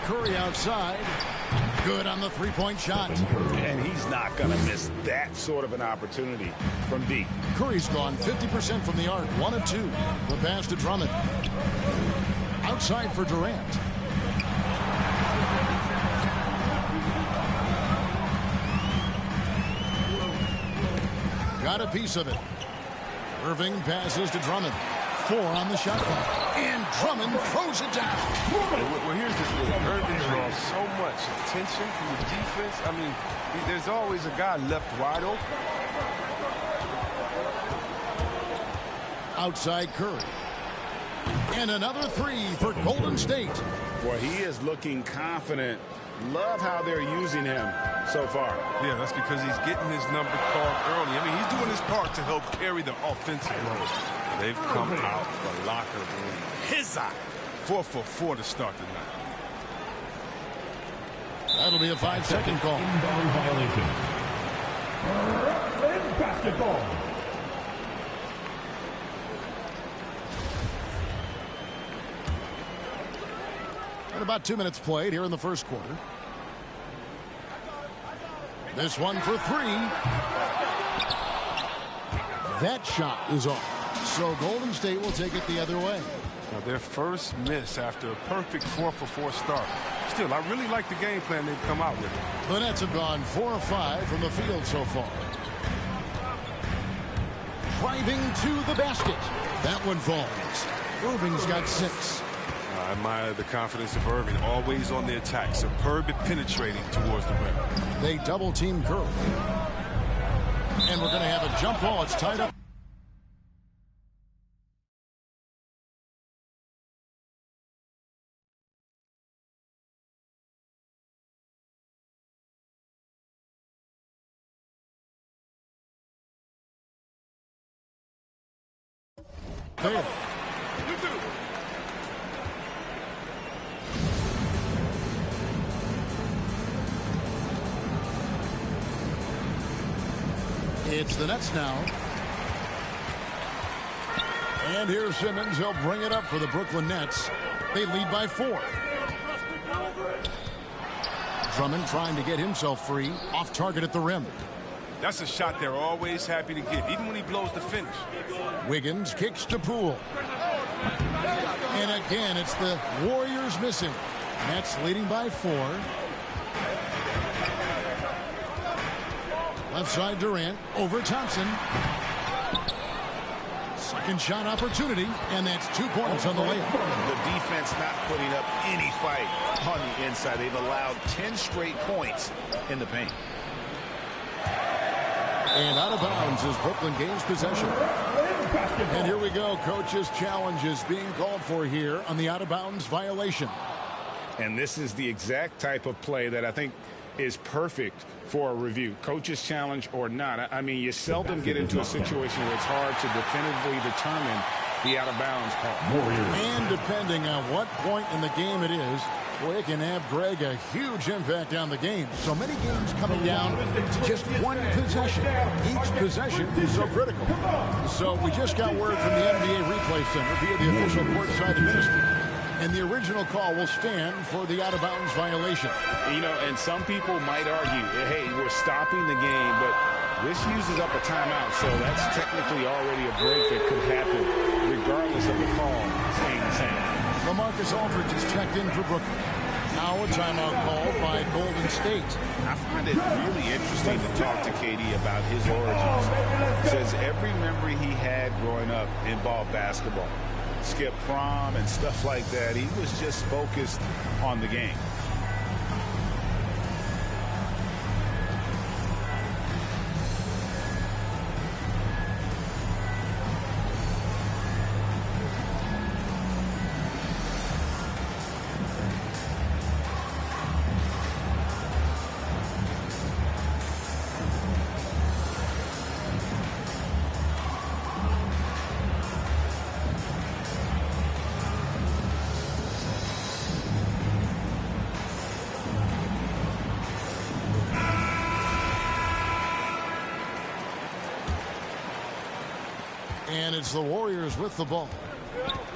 Curry outside. Good on the three-point shot. And he's not going to miss that sort of an opportunity from deep. Curry's gone 50% from the arc, 1 of 2. The pass to Drummond. Outside for Durant. Got a piece of it. Irving passes to Drummond. 4 on the shot clock. And Drummond throws it down. Well, here's the thing. Irving draws so much attention from the defense. I mean, there's always a guy left wide open. Outside Curry. And another 3 for Golden State. Boy, he is looking confident. Love how they're using him so far. Yeah, that's because he's getting his number called early. I mean, he's doing his part to help carry the offensive load. They've come out the locker room. His eye. 4 for 4 to start the night. That'll be a 5-second call. Inbound violation. Basketball. And about 2 minutes played here in the first quarter. This one for 3. That shot is off. So Golden State will take it the other way. Now, their first miss after a perfect 4 for 4 start. Still, I really like the game plan they've come out with. The Nets have gone 4 of 5 from the field so far. Driving to the basket. That one falls. Irving's got 6. I admire the confidence of Irving, always on the attack, superb at penetrating towards the rim. They double-team Curry. And we're going to have a jump ball. It's tied up. There. It's the Nets now. And here's Simmons. He'll bring it up for the Brooklyn Nets. They lead by 4. Drummond trying to get himself free. Off target at the rim. That's a shot they're always happy to get, even when he blows the finish. Wiggins kicks to Poole. And again, it's the Warriors missing. Nets leading by 4. Left side Durant over Thompson. Second shot opportunity, and that's 2 points on the layup. The defense not putting up any fight on the inside. They've allowed 10 straight points in the paint. And out of bounds as Brooklyn gains possession. And here we go. Coach's challenge is being called for here on the out-of-bounds violation. And this is the exact type of play that I think is perfect for a review. Coach's challenge or not. I mean, you seldom get into a situation where it's hard to definitively determine the out-of-bounds call. And depending on what point in the game it is, well, it can have, Greg, a huge impact on the game. So many games coming down to just one possession. Each possession is so critical. So we just got word from the NBA Replay Center via the official courtside administrator. And the original call will stand for the out-of-bounds violation. You know, and some people might argue, hey, we're stopping the game, but this uses up a timeout, so that's technically already a break that could happen, regardless of the call staying the same. LaMarcus Aldridge is checked in for Brooklyn. Now a timeout called by Golden State. I find it really interesting to talk to KD about his origins. He says every memory he had growing up involved basketball. Skip prom and stuff like that. He was just focused on the game. And it's the Warriors with the ball.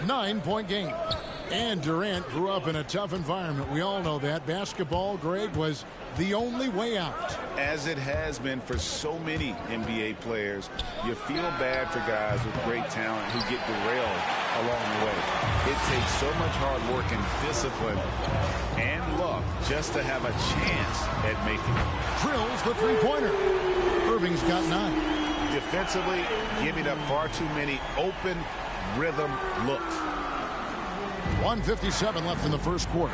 9-point game. And Durant grew up in a tough environment. We all know that. Basketball, Greg, was the only way out. As it has been for so many NBA players, you feel bad for guys with great talent who get derailed along the way. It takes so much hard work and discipline and luck just to have a chance at making it. Drills the three-pointer. Irving's got 9. Defensively, giving up far too many open rhythm looks. 1:57 left in the first quarter.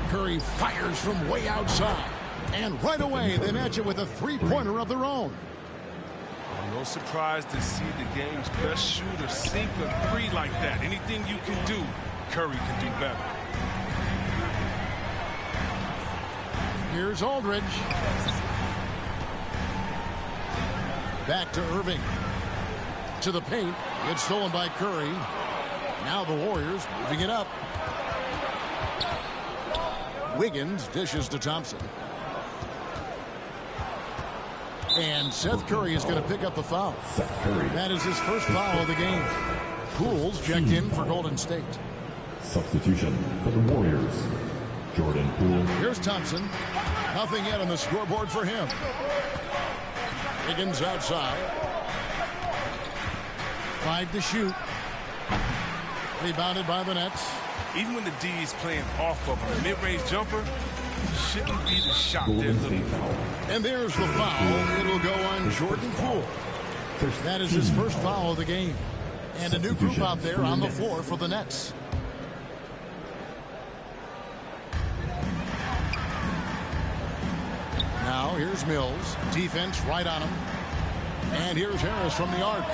Curry fires from way outside. And right away, they match it with a three-pointer of their own. No surprise to see the game's best shooter sink a three like that. Anything you can do, Curry can do better. Here's Aldridge. Back to Irving. To the paint. It's stolen by Curry. Now the Warriors moving it up. Wiggins dishes to Thompson. And Seth Curry is going to pick up the foul. That is his first foul of the game. Poole's checked in for Golden State. Substitution for the Warriors. Jordan Poole. Here's Thompson. Nothing yet on the scoreboard for him. Wiggins outside. 5 to shoot. Rebounded by the Nets. Even when the D is playing off of a mid-range jumper, shouldn't be the shot they're looking for. And there's the foul. It'll go on Jordan Poole. That is his first foul of the game. And a new group out there on the floor for the Nets. Now here's Mills. Defense right on him. And here's Harris from the arc.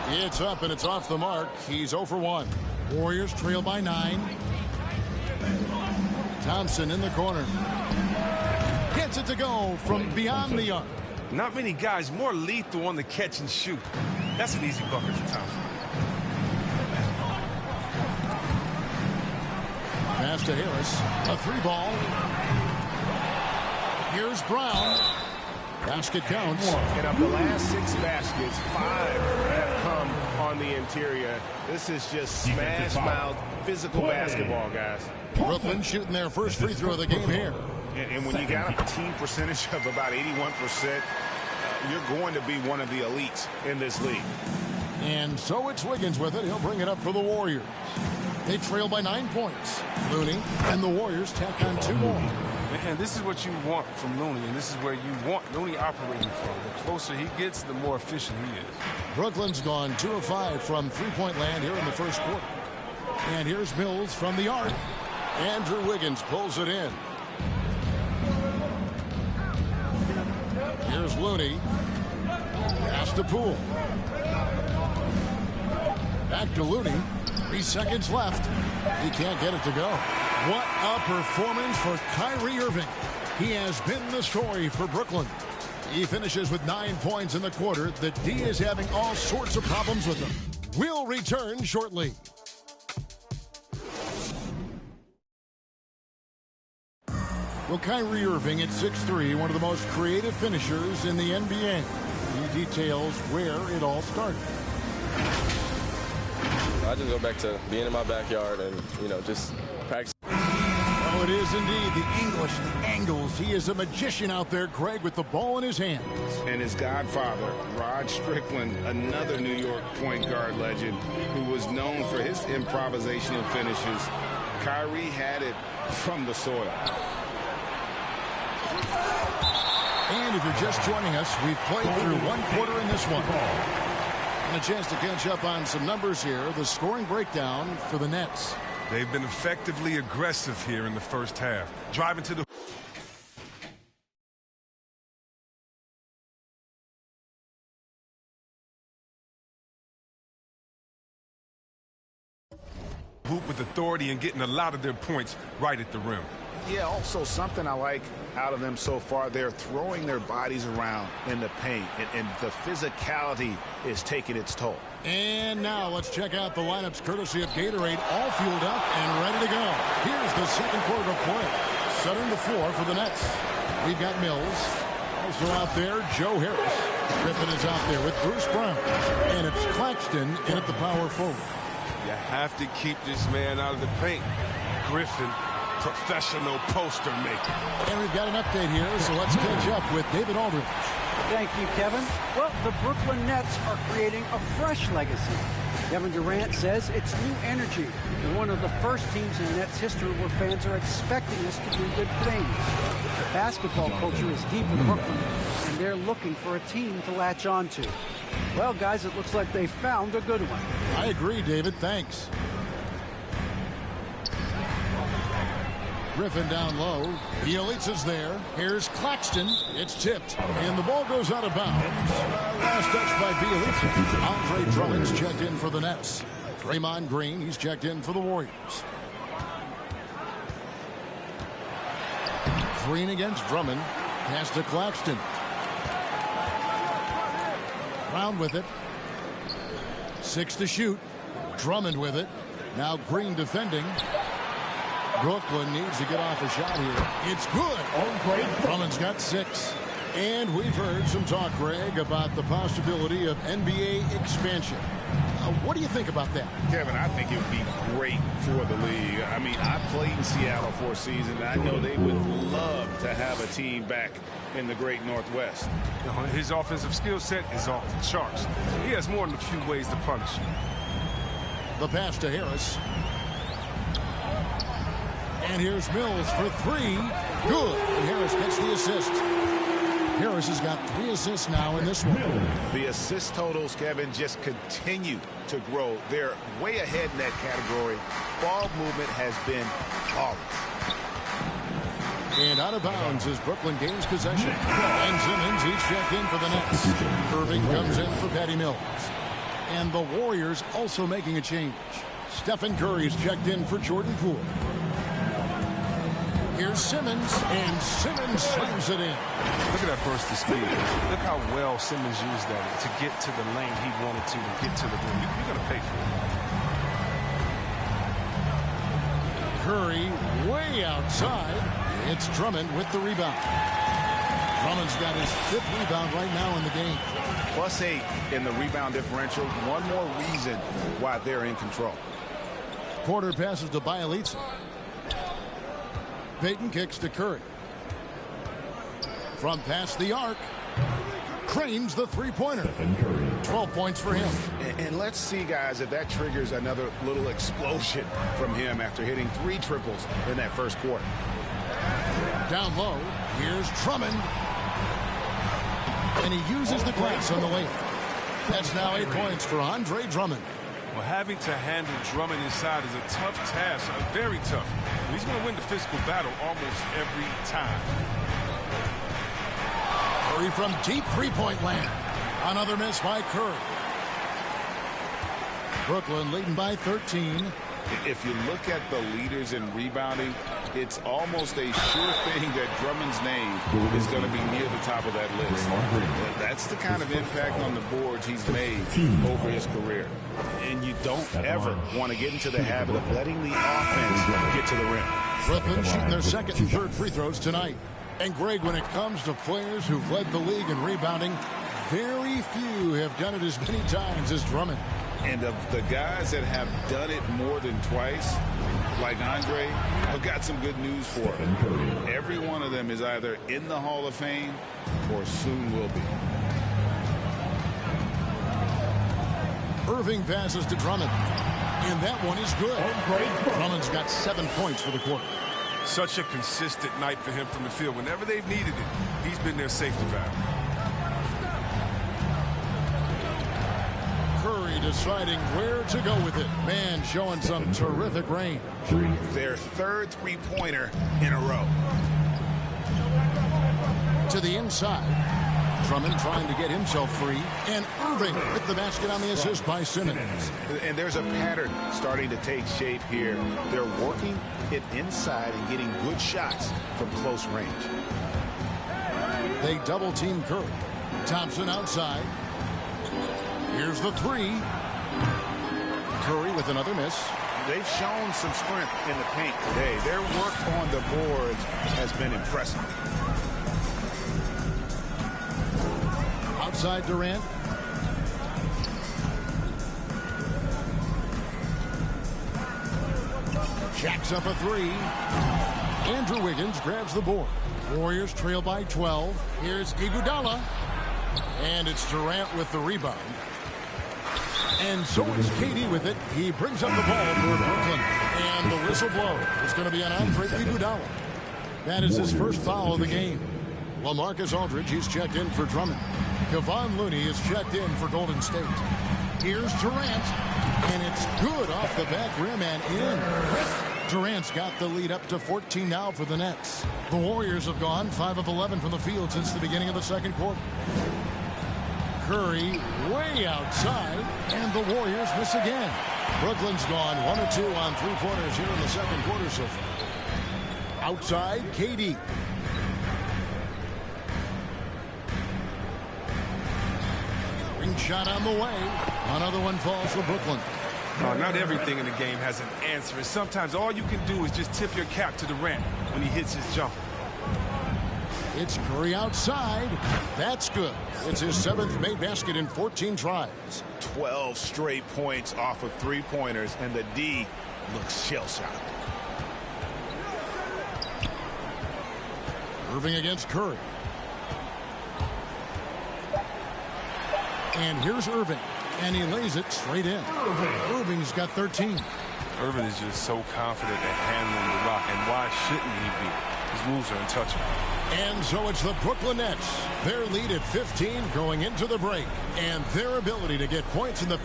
It's up and it's off the mark. He's 0 for 1. Warriors trail by 9. Thompson in the corner. Gets it to go from beyond the arc. Not many guys more lethal on the catch and shoot. That's an easy bucket for Thompson. Pass to Harris. A 3-ball. Here's Brown. Basket counts. And of the last 6 baskets, 5 have come on the interior. This is just smash-mouth physical basketball, guys. Brooklyn shooting their first free throw of the game here. And when you got a team percentage of about 81%, you're going to be one of the elites in this league. And so it's Wiggins with it. He'll bring it up for the Warriors. They trail by 9 points. Looney and the Warriors tack on 2 more. And this is what you want from Looney, and this is where you want Looney operating from. The closer he gets, the more efficient he is. Brooklyn's gone 2 of 5 from three-point land here in the first quarter. And here's Mills from the arc. Andrew Wiggins pulls it in. Here's Looney. Pass to Poole. Back to Looney. 3 seconds left. He can't get it to go. What a performance for Kyrie Irving. He has been the story for Brooklyn. He finishes with 9 points in the quarter. The D is having all sorts of problems with him. We'll return shortly. Well, Kyrie Irving at 6'3", one of the most creative finishers in the NBA. He details where it all started. I just go back to being in my backyard and, just practice. Oh, it is indeed the English, the angles. He is a magician out there, Greg, with the ball in his hands. And his godfather, Rod Strickland, another New York point guard legend who was known for his improvisational finishes. Kyrie had it from the soil. And if you're just joining us, we've played through 1 quarter in this one. And a chance to catch up on some numbers here. The scoring breakdown for the Nets. They've been effectively aggressive here in the first half. Driving to the hoop with authority and getting a lot of their points right at the rim. Yeah, also something I like out of them so far, they're throwing their bodies around in the paint, and the physicality is taking its toll. And now let's check out the lineups courtesy of Gatorade, all fueled up and ready to go. Here's the second quarter of play. Setting the floor for the Nets. We've got Mills. Also out there, Joe Harris. Griffin is out there with Bruce Brown. And it's Claxton in at the power forward. You have to keep this man out of the paint. Griffin, professional poster maker. And we've got an update here, so let's catch up with David Aldridge. Thank you, Kevin. Well, the Brooklyn Nets are creating a fresh legacy. Kevin Durant says it's new energy. They're one of the first teams in Nets history where fans are expecting us to do good things. The basketball culture is deep in Brooklyn, and they're looking for a team to latch on to. Well, guys, it looks like they found a good one. I agree, David. Thanks. Griffin down low. Bielitsa's there. Here's Claxton. It's tipped. And the ball goes out of bounds. Last touch by Bielitsa. Andre Drummond's checked in for the Nets. Draymond Green, he's checked in for the Warriors. Green against Drummond. Pass to Claxton. Brown with it. 6 to shoot. Drummond with it. Now Green defending. Brooklyn needs to get off a shot here. It's good. Drummond's got 6. And we've heard some talk, Greg, about the possibility of NBA expansion. What do you think about that? Kevin, I think it would be great for the league. I mean, I played in Seattle for a season, and I know they would love to have a team back in the great Northwest. His offensive skill set is off the charts. He has more than a few ways to punish you. The pass to Harris. And here's Mills for 3. Good. And Harris gets the assist. Harris has got 3 assists now in this one. The assist totals, Kevin, just continue to grow. They're way ahead in that category. Ball movement has been flawless. And out of bounds as Brooklyn gains possession. And Simmons, he's checked in for the Nets. Irving comes in for Patty Mills. And the Warriors also making a change. Stephen Curry's checked in for Jordan Poole. Here's Simmons, and Simmons slams it in. Look at that burst of speed. Look how well Simmons used that to get to the lane he wanted to get to the rim. You're going to pay for it. Curry way outside. It's Drummond with the rebound. Drummond's got his 5th rebound right now in the game. +8 in the rebound differential. One more reason why they're in control. Porter passes to Bielitsa. Payton kicks to Curry. From past the arc. Cranes the 3-pointer. 12 points for him. And let's see, guys, if that triggers another little explosion from him after hitting 3 triples in that first quarter. Down low. Here's Drummond. And he uses the glass on the layup. That's now 8 points for Andre Drummond. Well, having to handle Drummond inside is a tough task, very tough. He's going to win the physical battle almost every time. Curry from deep 3-point land. Another miss by Curry. Brooklyn leading by 13. If you look at the leaders in rebounding, it's almost a sure thing that Drummond's name is going to be near the top of that list. That's the kind of impact on the boards he's made over his career. And you don't ever want to get into the habit of letting the offense get to the rim. Brooklyn shooting their 2nd and 3rd free throws tonight. And Greg, when it comes to players who've led the league in rebounding, very few have done it as many times as Drummond. And of the guys that have done it more than twice, like Andre, I've got some good news for him. Every one of them is either in the Hall of Fame or soon will be. Irving passes to Drummond. And that one is good. Drummond's got 7 points for the quarter. Such a consistent night for him from the field. Whenever they've needed it, he's been their safety valve. Curry deciding where to go with it. Man showing some terrific range. Their 3rd 3-pointer in a row. To the inside. Drummond trying to get himself free. And Irving with the basket on the assist by Simmons. And there's a pattern starting to take shape here. They're working it inside and getting good shots from close range. They double team Curry. Thompson outside. Here's the 3. Curry with another miss. They've shown some strength in the paint today. Their work on the boards has been impressive. outside Durant. Jacks up a three. Andrew Wiggins grabs the board. Warriors trail by 12. Here's Iguodala. And it's Durant with the rebound. And so it's KD with it. He brings up the ball for Brooklyn. And the whistle blows. It's going to be an Andre Iguodala. That is his first foul of the game. LaMarcus Aldridge, he's checked in for Drummond. Kevon Looney is checked in for Golden State. Here's Durant. And it's good off the back rim and in. Durant's got the lead up to 14 now for the Nets. The Warriors have gone 5 of 11 from the field since the beginning of the second quarter. Curry way outside, and the Warriors miss again. Brooklyn's gone 1 of 2 on three-pointers here in the second quarter so far. Outside, KD. Ring shot on the way. Another one falls for Brooklyn. Not everything in the game has an answer, and sometimes all you can do is just tip your cap to Durant when he hits his jumper. It's Curry outside. That's good. It's his 7th made basket in 14 tries. 12 straight points off of three-pointers, and the D looks shell-shocked. Irving against Curry. And here's Irving. And he lays it straight in. Irving's got 13. Irving is just so confident at handling the rock, and why shouldn't he be? His moves are untouchable. And so it's the Brooklyn Nets. Their lead at 15 going into the break. And their ability to get points in the...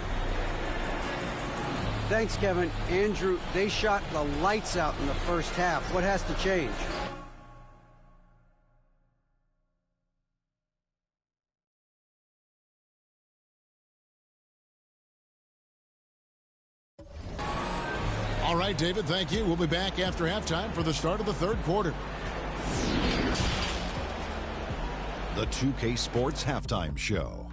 Thanks, Kevin. Andrew, they shot the lights out in the first half. What has to change? All right, David, thank you. We'll be back after halftime for the start of the third quarter. The 2K Sports Halftime Show.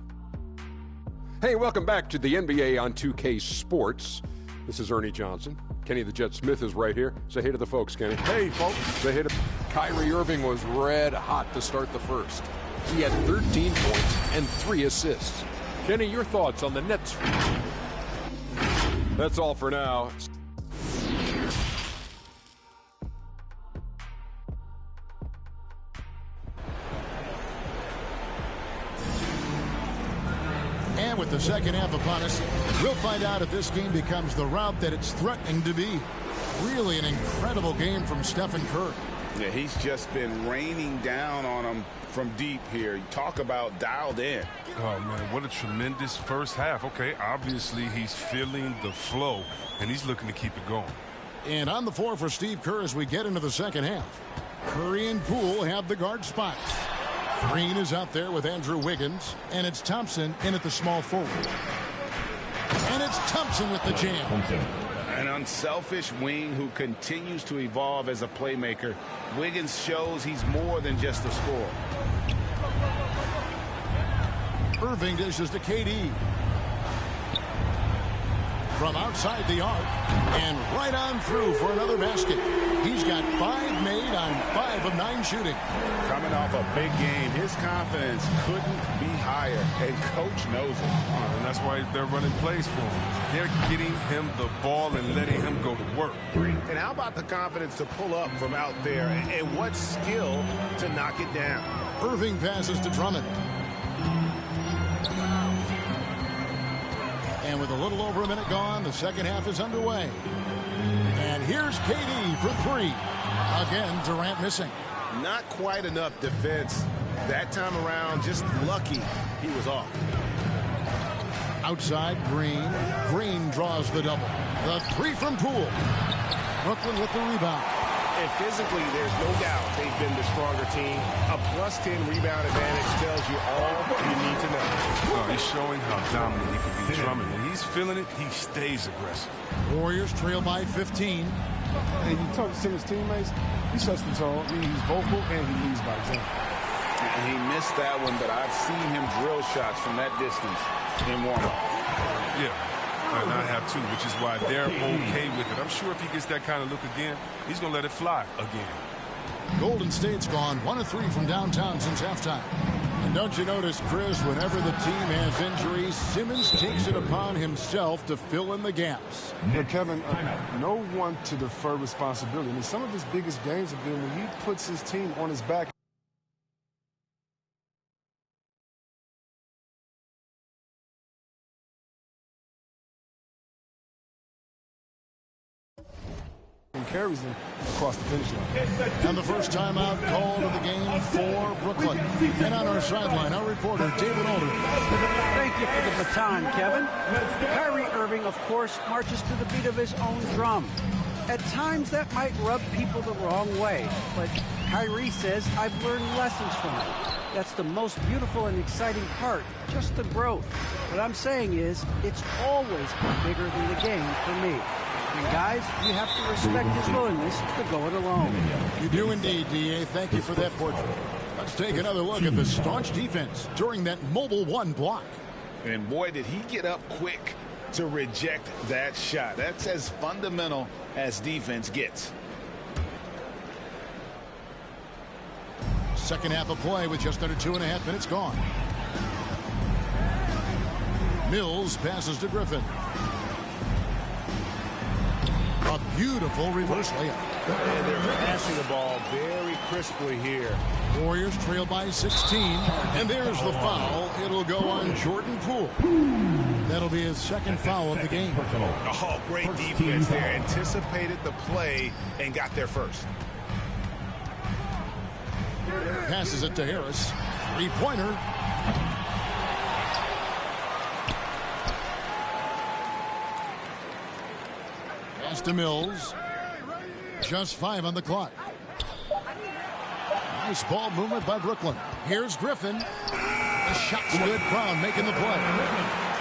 Hey, welcome back to the NBA on 2K Sports. This is Ernie Johnson. Kenny the Jet Smith is right here. Say hey to the folks, Kenny. Hey, folks. Say hey to... Kyrie Irving was red hot to start the first. He had 13 points and 3 assists. Kenny, your thoughts on the Nets? That's all for now. And with the second half upon us, we'll find out if this game becomes the route that it's threatening to be. Really an incredible game from Stephen Curry. Yeah, he's just been raining down on him from deep here. You talk about dialed in. Oh, man, what a tremendous first half. Okay, obviously he's feeling the flow, and he's looking to keep it going. And on the floor for Steve Kerr as we get into the second half. Curry and Poole have the guard spots. Green is out there with Andrew Wiggins, and it's Thompson in at the small forward. And it's Thompson with the jam. An unselfish wing who continues to evolve as a playmaker. Wiggins shows he's more than just a scorer. Irving dishes to KD. From outside the arc, and right on through for another basket. He's got 5 made on 5 of 9 shooting. Coming off a big game, his confidence couldn't be higher, and coach knows it. And that's why they're running plays for him. They're getting him the ball and letting him go to work. And how about the confidence to pull up from out there, and what skill to knock it down? Irving passes to Drummond. And with a little over a minute gone, the second half is underway. And here's KD for 3. Again, Durant missing. Not quite enough defense. That time around, just lucky he was off. Outside, Green. Green draws the double. The 3 from Poole. Brooklyn with the rebound. And physically, there's no doubt they've been the stronger team. A +10 rebound advantage tells you all you need to know. Oh, he's showing how dominant he can be. Drummond, when he's feeling it, he stays aggressive. Warriors trail by 15. And you talk to his teammates, he sets the tone. I mean, he's vocal and he leads by example. And he missed that one, but I've seen him drill shots from that distance in warm-up. Yeah. And I have too, which is why they're okay with it. I'm sure if he gets that kind of look again, he's going to let it fly again. Golden State's gone 1 of 3 from downtown since halftime. And don't you notice, Chris, whenever the team has injuries, Simmons takes it upon himself to fill in the gaps. But Kevin, no one to defer responsibility. I mean, some of his biggest games have been when he puts his team on his back. And carries them across the finish line. And the first timeout called of the game for Brooklyn. And on our sideline, our reporter, David Aldridge. Thank you for the baton, Kevin. Kyrie Irving, of course, marches to the beat of his own drum. At times, that might rub people the wrong way. But Kyrie says, I've learned lessons from it. That's the most beautiful and exciting part, just the growth. What I'm saying is, it's always been bigger than the game for me. And guys, you have to respect his willingness to go it alone. You do indeed, D.A. Thank you for that portrait. Let's take another look at the staunch defense during that mobile one block. And boy, did he get up quick to reject that shot. That's as fundamental as defense gets. Second half of play with just under 2.5 minutes gone. Mills passes to Griffin. A beautiful reverse layup. And they're passing the ball very crisply here. Warriors trail by 16. And there's the foul. It'll go on Jordan Poole. That'll be his second foul of the game. Oh, great defense there. Anticipated the play and got there first. Passes it to Harris. Three-pointer. Pass to Mills. Just 5 on the clock. Nice ball movement by Brooklyn. Here's Griffin. The shot's good. Brown making the play.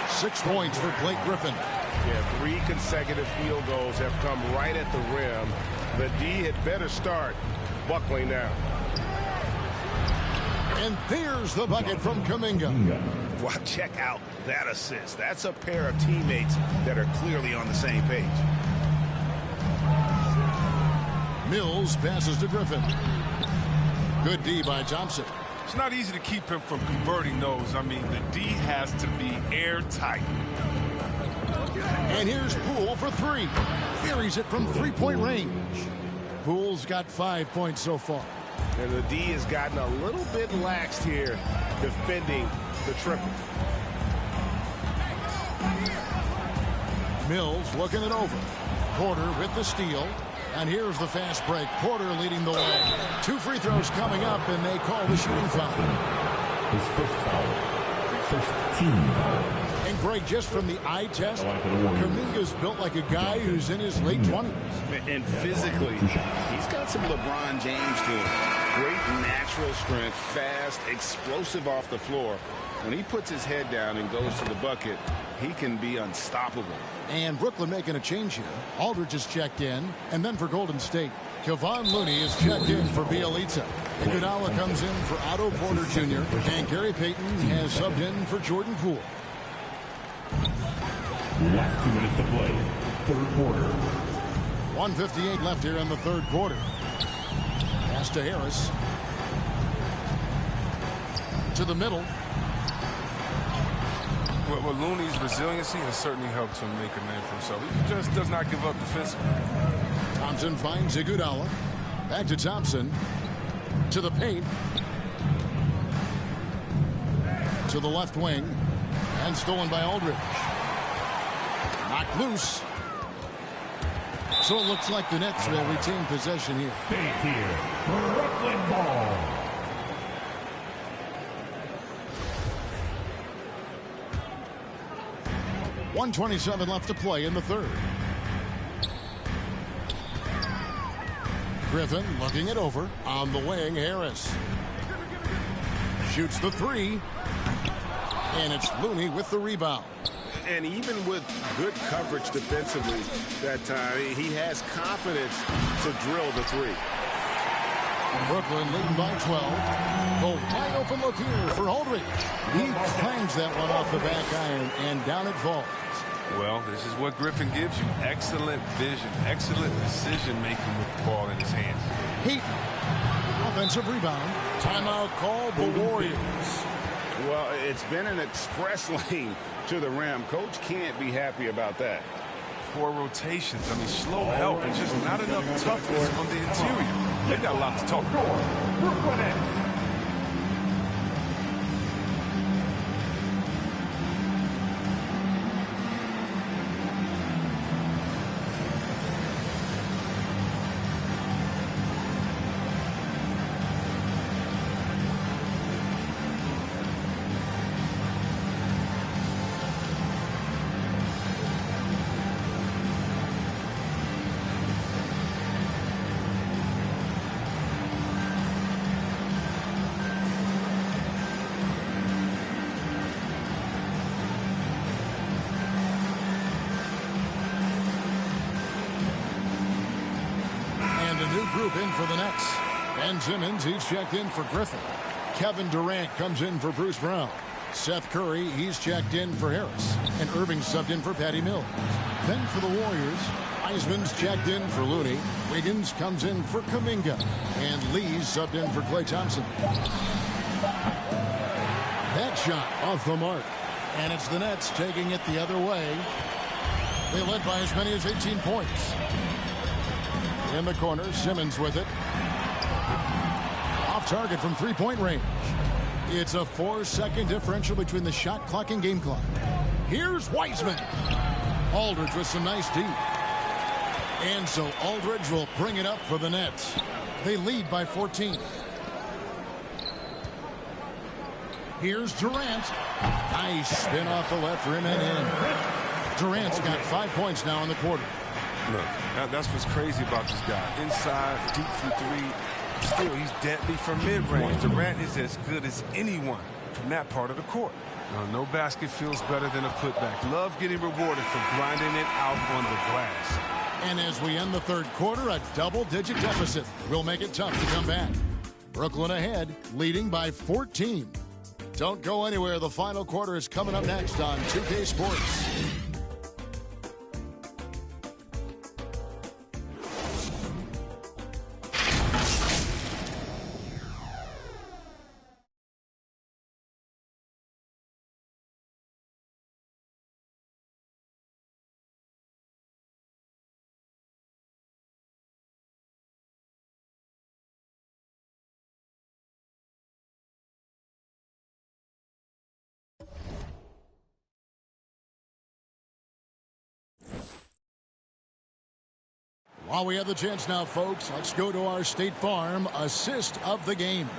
6 points for Blake Griffin. Yeah, 3 consecutive field goals have come right at the rim. The D had better start buckling now. And there's the bucket from Kuminga. Wow, check out that assist. That's a pair of teammates that are clearly on the same page. Mills passes to Griffin. Good D by Thompson. It's not easy to keep him from converting those. I mean, the D has to be airtight. And here's Poole for 3. Buries it from 3-point range. Poole's got 5 points so far. And the D has gotten a little bit laxed here defending the triple. Mills looking it over. Porter with the steal. And here's the fast break. Porter leading the way. 2 free throws coming up, and they call the shooting foul. His first foul. First team foul. And Greg, just from the eye test, Kuminga's built like a guy who's in his late 20s. And physically, he's got some LeBron James to him. Great natural strength, fast, explosive off the floor. When he puts his head down and goes to the bucket, he can be unstoppable. And Brooklyn making a change here. Aldridge is checked in. And then for Golden State, Kevon Looney is checked in for Bielitsa. Iguodala comes in for Otto Porter Jr. And Gary Payton has subbed in for Jordan Poole. Last 2 minutes to play. Third quarter. 1:58 left here in the third quarter. Pass to Harris. To the middle. Well, Looney's resiliency has certainly helped him make a name for himself. He just does not give up defensively. Thompson finds Iguodala. Back to Thompson. To the paint. To the left wing. And stolen by Aldridge. Knocked loose. So it looks like the Nets will retain possession here. Stay here. Brooklyn ball. .127 left to play in the third. Griffin looking it over. On the wing, Harris. Shoots the 3. And it's Looney with the rebound. And even with good coverage defensively that time, he has confidence to drill the 3. Brooklyn leading by 12. The wide open look here for Aldridge. He clangs that one off the back iron, and down it falls. Well, this is what Griffin gives you. Excellent vision, excellent decision-making with the ball in his hands. Heat. Offensive rebound. Timeout called the Warriors. Well, it's been an express lane to the rim. Coach can't be happy about that. 4 rotations. I mean, slow help and just not enough toughness on the interior. They've got a lot to talk about. Group in for the Nets. Ben Simmons, he's checked in for Griffin. Kevin Durant comes in for Bruce Brown. Seth Curry, he's checked in for Harris. And Irving subbed in for Patty Mills. Then for the Warriors, Wiseman's checked in for Looney. Wiggins comes in for Kuminga. And Lee's subbed in for Klay Thompson. That shot off the mark. And it's the Nets taking it the other way. They led by as many as 18 points. In the corner, Simmons with it. Off target from three-point range. It's a 4-second differential between the shot clock and game clock. Here's Wiseman. Aldridge with some nice D. And so Aldridge will bring it up for the Nets. They lead by 14. Here's Durant. Nice spin off the left rim and in. Durant's got 5 points now in the quarter. Look, that's what's crazy about this guy. Inside, deep from 3. Still, he's deadly from mid-range. Durant is as good as anyone from that part of the court. No basket feels better than a putback. Love getting rewarded for grinding it out on the glass. And as we end the third quarter, a double-digit deficit will make it tough to come back. Brooklyn ahead, leading by 14. Don't go anywhere. The final quarter is coming up next on 2K Sports. While we have the chance now, folks, let's go to our State Farm assist of the game.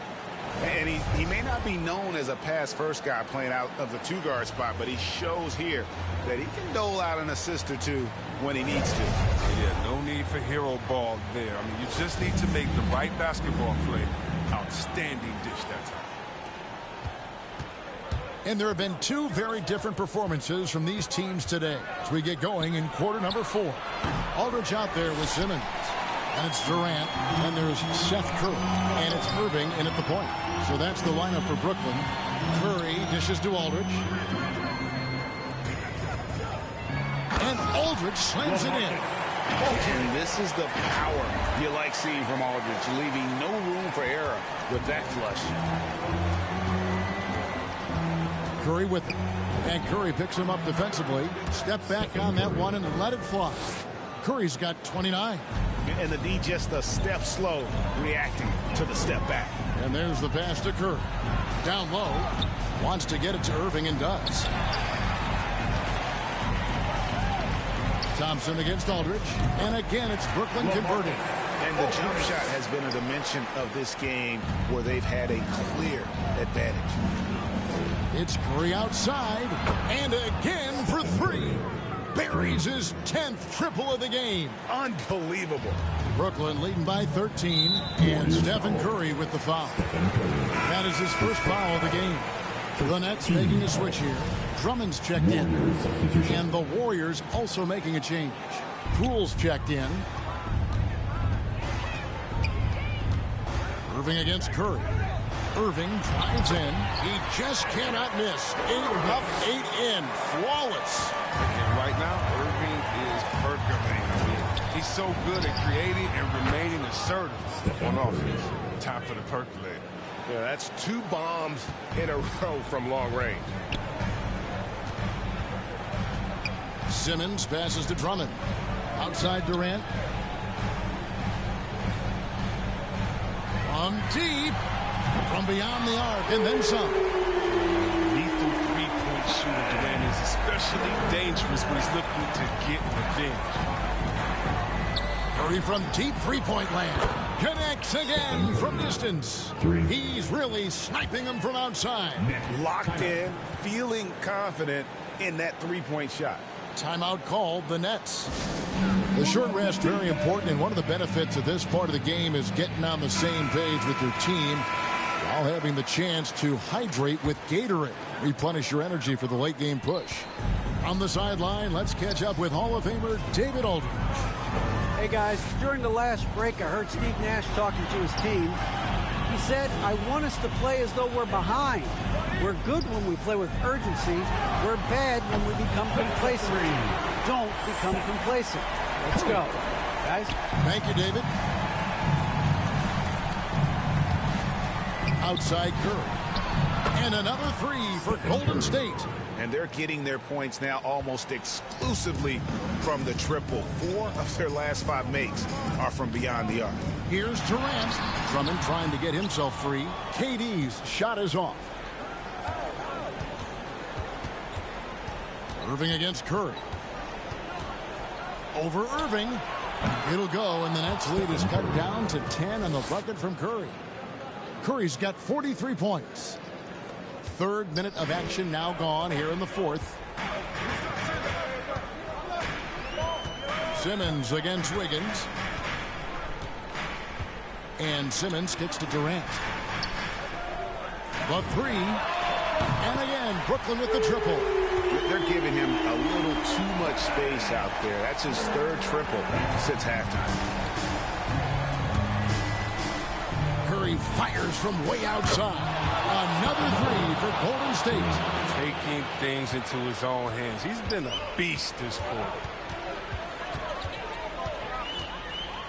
And he may not be known as a pass-first guy playing out of the two-guard spot, but he shows here that he can dole out an assist or two when he needs to. Yeah, no need for hero ball there. I mean, you just need to make the right basketball play. Outstanding dish that time. And there have been 2 very different performances from these teams today as we get going in quarter number 4. Aldridge out there with Simmons. And it's Durant. And there's Seth Curry. And it's Irving in at the point. So that's the lineup for Brooklyn. Curry dishes to Aldridge. And Aldridge slams it in. And this is the power you like seeing from Aldridge, leaving no room for error with that flush. Curry with it. And Curry picks him up defensively. Step back on that one and let it fly. Curry's got 29. And the D just a step slow, reacting to the step back. And there's the pass to Curry. Down low. Wants to get it to Irving and does. Thompson against Aldridge. And again, it's Brooklyn converted. And the jump shot has been a dimension of this game where they've had a clear advantage. It's Curry outside, and again for 3. Buries his 10th triple of the game. Unbelievable. Brooklyn leading by 13, and Stephen Curry with the foul. That is his first foul of the game. The Nets making a switch here. Drummond's checked in, and the Warriors also making a change. Poole's checked in. Irving against Curry. Irving drives in. He just cannot miss. 8 up, 8 in. Flawless. And right now, Irving is percolating. He's so good at creating and remaining assertive on offense. Time for the percolator. Yeah, that's 2 bombs in a row from long range. Simmons passes to Drummond. Outside Durant. From deep. From beyond the arc and then some. Lethal three-point shooter Durant is especially dangerous when he's looking to get revenge. Curry from deep three-point land. Connects again from distance. He's really sniping them from outside. Locked in, feeling confident in that three-point shot. Timeout called, the Nets. The short rest very important, and one of the benefits of this part of the game is getting on the same page with your team while having the chance to hydrate with Gatorade. Replenish your energy for the late game push. On the sideline, let's catch up with Hall of Famer David Aldridge. Hey guys, during the last break I heard Steve Nash talking to his team. He said, I want us to play as though we're behind. We're good when we play with urgency. We're bad when we become complacent. Don't become complacent. Let's go, guys. Thank you, David. Outside Curry. And another 3 for Golden State. And they're getting their points now almost exclusively from the triple. 4 of their last 5 makes are from beyond the arc. Here's Durant. Drummond trying to get himself free. KD's shot is off. Irving against Curry. Over Irving. It'll go, and the Nets lead is cut down to 10 on the bucket from Curry. Curry's got 43 points. 3rd minute of action now gone here in the 4th. Simmons against Wiggins. And Simmons gets to Durant. The 3. And again, Brooklyn with the triple. They're giving him a little too much space out there. That's his 3rd triple since halftime. Curry fires from way outside. Another 3 for Golden State. Taking things into his own hands. He's been a beast this quarter.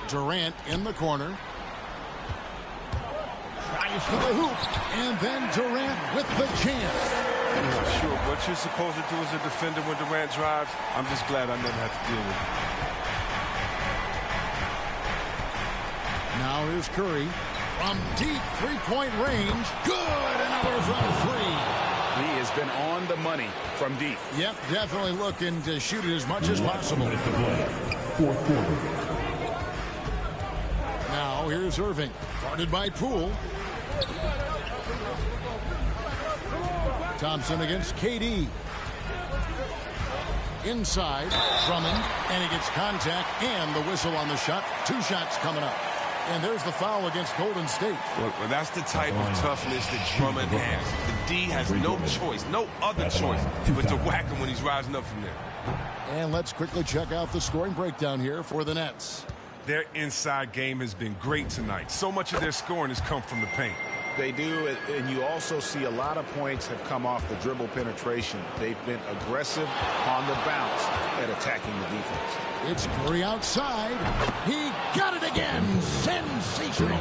Durant in the corner. Tries for the hoop. And then Durant with the chance. I'm not sure what you're supposed to do as a defender when Durant drives. I'm just glad I never had to deal with it. Now here's Curry. From deep three-point range. Good. Another from 3. He has been on the money from deep. Yep, definitely looking to shoot it as much as possible. Now here's Irving. Guarded by Poole. Thompson against KD. Inside, Drummond, and he gets contact and the whistle on the shot. 2 shots coming up. And there's the foul against Golden State. Well, that's the type of toughness that Drummond has. The D has no choice, no other choice but to whack him when he's rising up from there. And let's quickly check out the scoring breakdown here for the Nets. Their inside game has been great tonight. So much of their scoring has come from the paint. They do, and you also see a lot of points have come off the dribble penetration. They've been aggressive on the bounce at attacking the defense. It's Curry outside. He got it again. Sensational.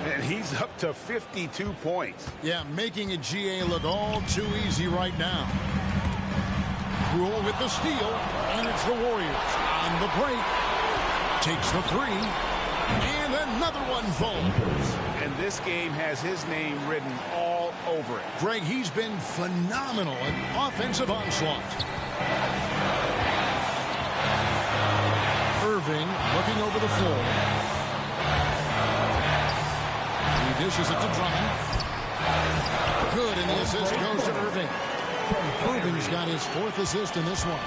And he's up to 52 points. Yeah, making a GA look all too easy right now. Rule with the steal, and it's the Warriors on the break. Takes the 3, and another one falls. And this game has his name written all over it. Greg, he's been phenomenal in offensive onslaught. Irving looking over the floor. He dishes it to Drummond. Good, and the assist goes to Irving. Irving's got his 4th assist in this one.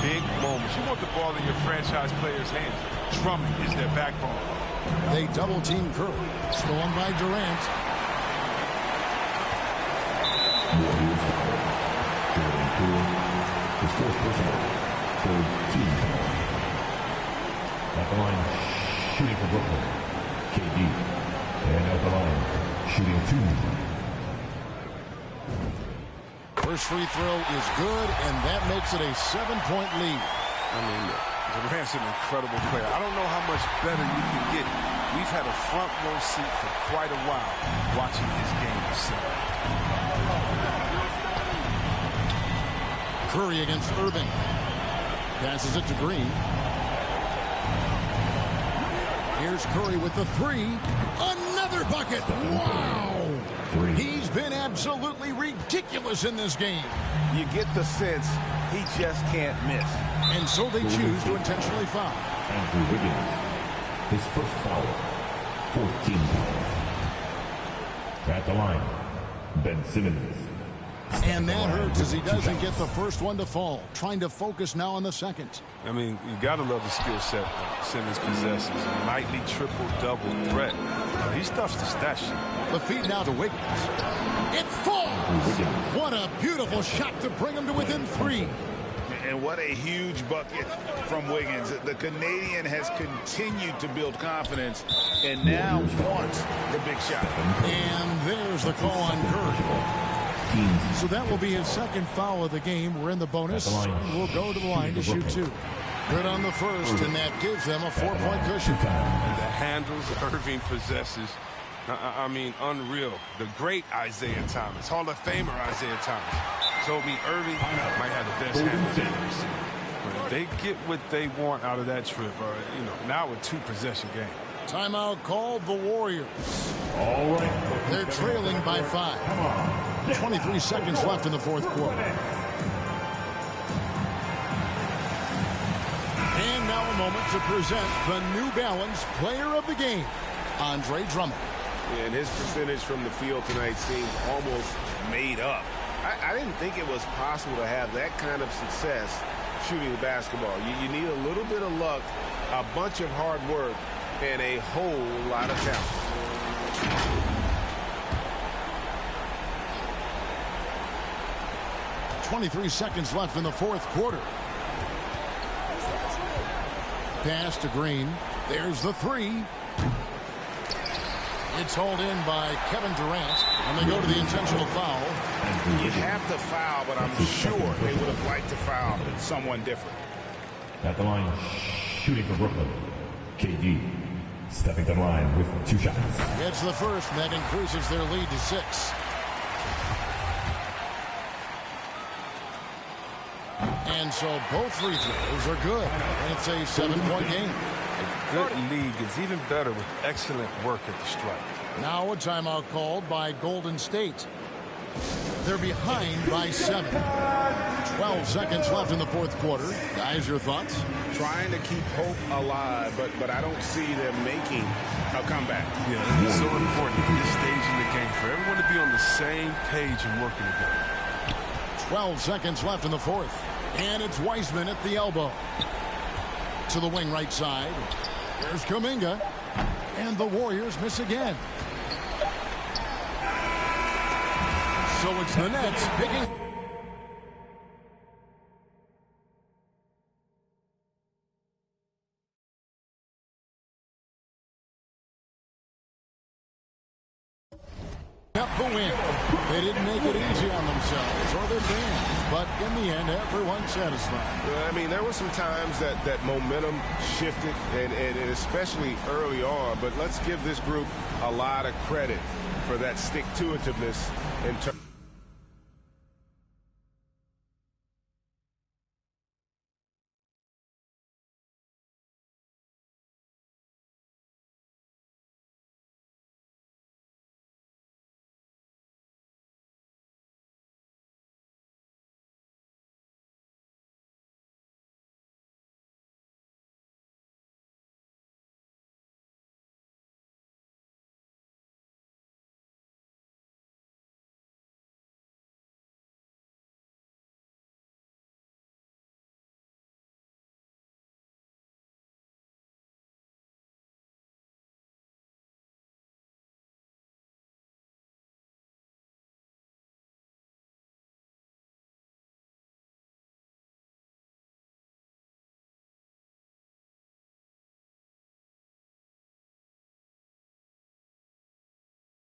Big moments. You want the ball in your franchise players' hands. Drummond is their backbone. They double-team Curry. Stolen by Durant. Warriors foul. Jordan Poole, his 4th personal, 3rd team foul. At the line, shooting for Brooklyn, KD. And at the line, shooting 2. First free throw is good, and that makes it a 7-point lead. I mean, Durant's an incredible player. I don't know how much better you can get. We've I've had a front row seat for quite a while watching his game itself. Curry against Irving. Passes it to Green. Here's Curry with the three. Another bucket. Wow. He's been absolutely ridiculous in this game. You get the sense he just can't miss. And so they choose to intentionally foul. Andrew Wiggins, his first foul, 14 foul. At the line, Ben Simmons. And that hurts as he doesn't get the first one to fall. Trying to focus now on the second. I mean, you got to love the skill set Simmons possesses. A nightly triple-double threat. He stuffs the stat sheet. The feed now to Wiggins. It falls! What a beautiful shot to bring him to within 3. And what a huge bucket from Wiggins. The Canadian has continued to build confidence and now wants the big shot. And there's the call on Curry. So that will be his second foul of the game. We're in the bonus. And we'll go to the line to shoot 2. Good on the first, and that gives them a 4-point cushion. And the handles Irving possesses, I mean, unreal. The great Isaiah Thomas, Hall of Famer Isaiah Thomas, told me Irving might have the best handles I've ever seen. But if they get what they want out of that trip, or now a 2-possession game. Timeout called the Warriors. All right. They're trailing by 5. 23 seconds left in the fourth quarter. And now a moment to present the New Balance Player of the Game, Andre Drummond. And his percentage from the field tonight seems almost made up. I didn't think it was possible to have that kind of success shooting the basketball. You need a little bit of luck, a bunch of hard work, and a whole lot of talent. 23 seconds left in the fourth quarter. Pass to Green. There's the 3. It's hauled in by Kevin Durant, and they go to the intentional foul. You have to foul, but I'm sure they would have liked to foul someone different. At the line, shooting for Brooklyn, KD, stepping to the line with 2 shots. It's the first, and that increases their lead to 6. And so both free throws are good. And it's a 7-point game. A good league is even better with excellent work at the stripe. Now a timeout called by Golden State. They're behind by 7. 12 seconds left in the fourth quarter. Guys, your thoughts? Trying to keep hope alive, but I don't see them making a comeback. Yeah, it's so important at this stage in the game for everyone to be on the same page and working together. 12 seconds left in the fourth. And it's Weissman at the elbow. To the wing right side. Here's Kuminga. And the Warriors miss again. So it's the Nets picking. Up the win. They didn't make it easy on themselves or their fans, but in the end, everyone's satisfied. Well, I mean, there were some times that momentum shifted, and especially early on, but let's give this group a lot of credit for that stick-to-itiveness in terms